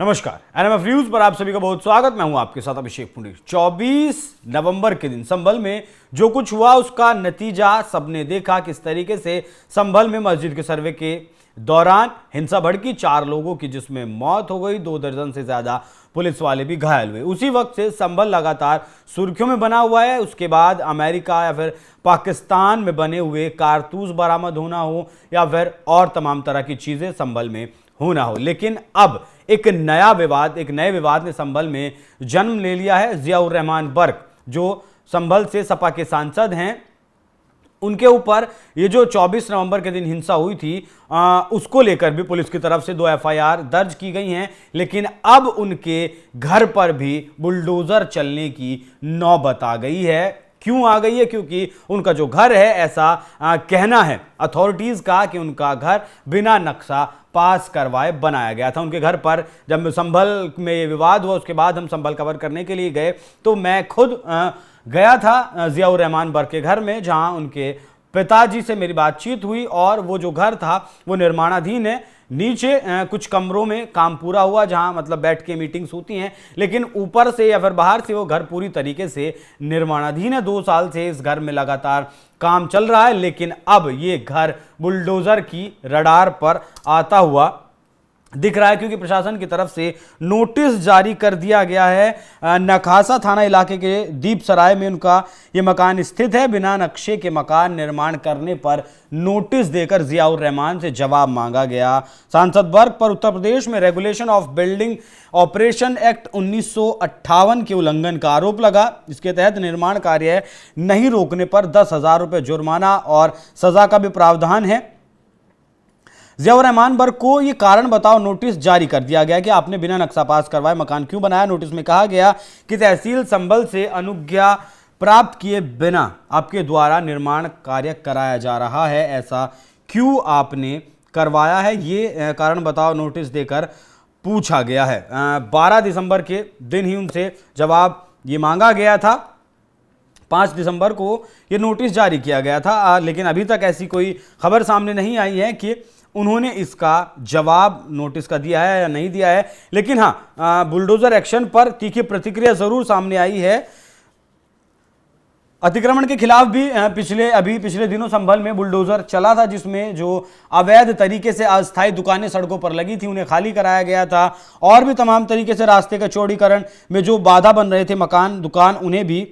नमस्कार, NMF news पर आप सभी का बहुत स्वागत। मैं हूं आपके साथ अभिषेक पुंडीर। 24 नवंबर के दिन संभल में जो कुछ हुआ उसका नतीजा सबने देखा। किस तरीके से संभल में मस्जिद के सर्वे के दौरान हिंसा भड़की, 4 लोगों की जिसमें मौत हो गई, 2 दर्जन से ज्यादा पुलिस वाले भी घायल हुए। उसी वक्त से संभल लगातार सुर्खियों में बना हुआ है। उसके बाद अमेरिका या फिर पाकिस्तान में बने हुए कारतूस बरामद होना हो या फिर और तमाम तरह की चीजें संभल में होना हो, लेकिन अब एक नए विवाद ने संभल में जन्म ले लिया है। जियाउर रहमान बर्क जो संभल से सपा के सांसद हैं, उनके ऊपर ये जो 24 नवंबर के दिन हिंसा हुई थी उसको लेकर भी पुलिस की तरफ से 2 एफआईआर दर्ज की गई हैं, लेकिन अब उनके घर पर भी बुलडोजर चलने की नौबत आ गई है। क्यों आ गई है? क्योंकि उनका जो घर है, ऐसा कहना है अथॉरिटीज का कि उनका घर बिना नक्शा पास करवाए बनाया गया था। उनके घर पर जब संभल में ये विवाद हुआ, उसके बाद हम संभल कवर करने के लिए गए तो मैं खुद गया था जियाउर रहमान बर्क के घर में, जहां उनके पिताजी से मेरी बातचीत हुई। और वो जो घर था वो निर्माणाधीन है। नीचे कुछ कमरों में काम पूरा हुआ, जहां मतलब बैठ के मीटिंग्स होती हैं, लेकिन ऊपर से या फिर बाहर से वो घर पूरी तरीके से निर्माणाधीन है। 2 साल से इस घर में लगातार काम चल रहा है, लेकिन अब ये घर बुलडोजर की रडार पर आता हुआ दिख रहा है, क्योंकि प्रशासन की तरफ से नोटिस जारी कर दिया गया है। नखासा थाना इलाके के दीप सराय में उनका ये मकान स्थित है। बिना नक्शे के मकान निर्माण करने पर नोटिस देकर जियाउर रहमान से जवाब मांगा गया। सांसद बर्क पर उत्तर प्रदेश में regulation of building operation act 1958 के उल्लंघन का आरोप लगा। इसके तहत निर्माण कार्य नहीं रोकने पर 10,000 रुपये जुर्माना और सजा का भी प्रावधान है। जियाउर रहमान बर्क को ये कारण बताओ नोटिस जारी कर दिया गया कि आपने बिना नक्शा पास करवाए मकान क्यों बनाया। नोटिस में कहा गया कि तहसील संभल से अनुज्ञा प्राप्त किए बिना आपके द्वारा निर्माण कार्य कराया जा रहा है, ऐसा क्यों आपने करवाया है, ये कारण बताओ नोटिस देकर पूछा गया है। 12 दिसंबर के दिन ही उनसे जवाब ये मांगा गया था। 5 दिसंबर को ये नोटिस जारी किया गया था, लेकिन अभी तक ऐसी कोई खबर सामने नहीं आई है कि उन्होंने इसका जवाब नोटिस का दिया है या नहीं दिया है। लेकिन हाँ, बुलडोजर एक्शन पर तीखी प्रतिक्रिया जरूर सामने आई है। अतिक्रमण के खिलाफ भी पिछले दिनों संभल में बुलडोजर चला था, जिसमें जो अवैध तरीके से अस्थायी दुकानें सड़कों पर लगी थी उन्हें खाली कराया गया था, और भी तमाम तरीके से रास्ते का चौड़ीकरण में जो बाधा बन रहे थे मकान दुकान, उन्हें भी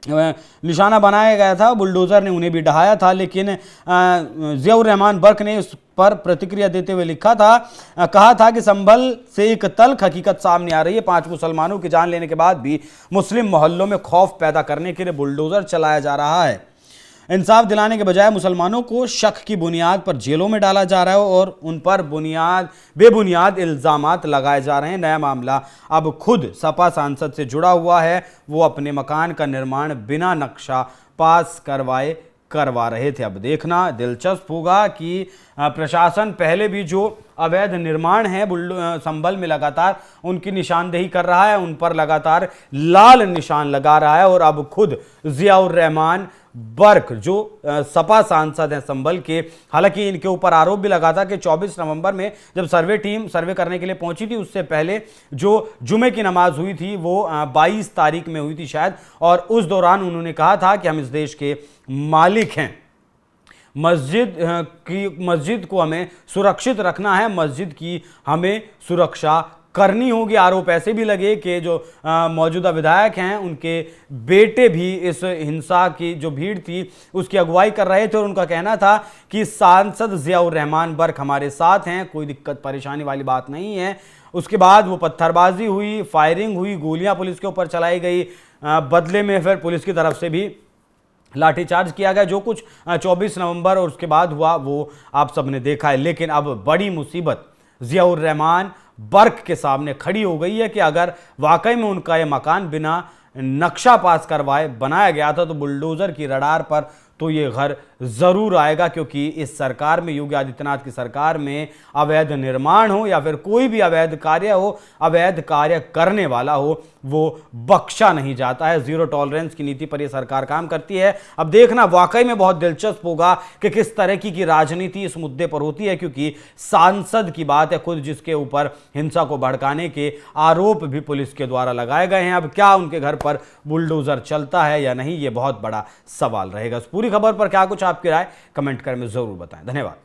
निशाना बनाया गया था। बुलडोजर ने उन्हें भी ढहाया था। लेकिन जियाउर रहमान बर्क ने इस पर प्रतिक्रिया देते हुए कहा था कि संभल से एक तल्ख हकीकत सामने आ रही है। 5 मुसलमानों की जान लेने के बाद भी मुस्लिम मोहल्लों में खौफ पैदा करने के लिए बुलडोजर चलाया जा रहा है। इंसाफ दिलाने के बजाय मुसलमानों को शक की बुनियाद पर जेलों में डाला जा रहा है और उन पर बेबुनियाद इल्जामात लगाए जा रहे हैं। नया मामला अब खुद सपा सांसद से जुड़ा हुआ है। वो अपने मकान का निर्माण बिना नक्शा पास करवा रहे थे। अब देखना दिलचस्प होगा कि प्रशासन पहले भी जो अवैध निर्माण है संभल में लगातार उनकी निशानदेही कर रहा है, उन पर लगातार लाल निशान लगा रहा है, और अब खुद जियाउर रहमान बर्क जो सपा सांसद हैं संभल के, हालांकि इनके ऊपर आरोप भी लगा था कि 24 नवंबर में जब सर्वे टीम सर्वे करने के लिए पहुंची थी, उससे पहले जो जुमे की नमाज हुई थी वो 22 तारीख में हुई थी शायद, और उस दौरान उन्होंने कहा था कि हम इस देश के मालिक हैं, मस्जिद को हमें सुरक्षित रखना है, मस्जिद की हमें सुरक्षा करनी होगी। आरोप ऐसे भी लगे कि जो मौजूदा विधायक हैं उनके बेटे भी इस हिंसा की जो भीड़ थी उसकी अगुवाई कर रहे थे, और उनका कहना था कि सांसद जियाउर रहमान बर्क हमारे साथ हैं, कोई दिक्कत परेशानी वाली बात नहीं है। उसके बाद वो पत्थरबाजी हुई, फायरिंग हुई, गोलियां पुलिस के ऊपर चलाई गई। बदले में फिर पुलिस की तरफ से भी लाठीचार्ज किया गया। जो कुछ 24 नवंबर और उसके बाद हुआ वो आप सबने देखा है। लेकिन अब बड़ी मुसीबत जियाउर रहमान बर्क के सामने खड़ी हो गई है कि अगर वाकई में उनका यह मकान बिना नक्शा पास करवाए बनाया गया था तो बुलडोजर की रडार पर तो ये घर जरूर आएगा, क्योंकि इस सरकार में, योगी आदित्यनाथ की सरकार में, अवैध निर्माण हो या फिर कोई भी अवैध कार्य हो, अवैध कार्य करने वाला हो, वो बख्शा नहीं जाता है। जीरो टॉलरेंस की नीति पर यह सरकार काम करती है। अब देखना वाकई में बहुत दिलचस्प होगा कि किस तरह की राजनीति इस मुद्दे पर होती है, क्योंकि सांसद की बात है खुद, जिसके ऊपर हिंसा को भड़काने के आरोप भी पुलिस के द्वारा लगाए गए हैं। अब क्या उनके घर पर बुलडोजर चलता है या नहीं, यह बहुत बड़ा सवाल रहेगा। इस पूरी खबर पर क्या कुछ आपकी राय कमेंट कर में जरूर बताएं। धन्यवाद।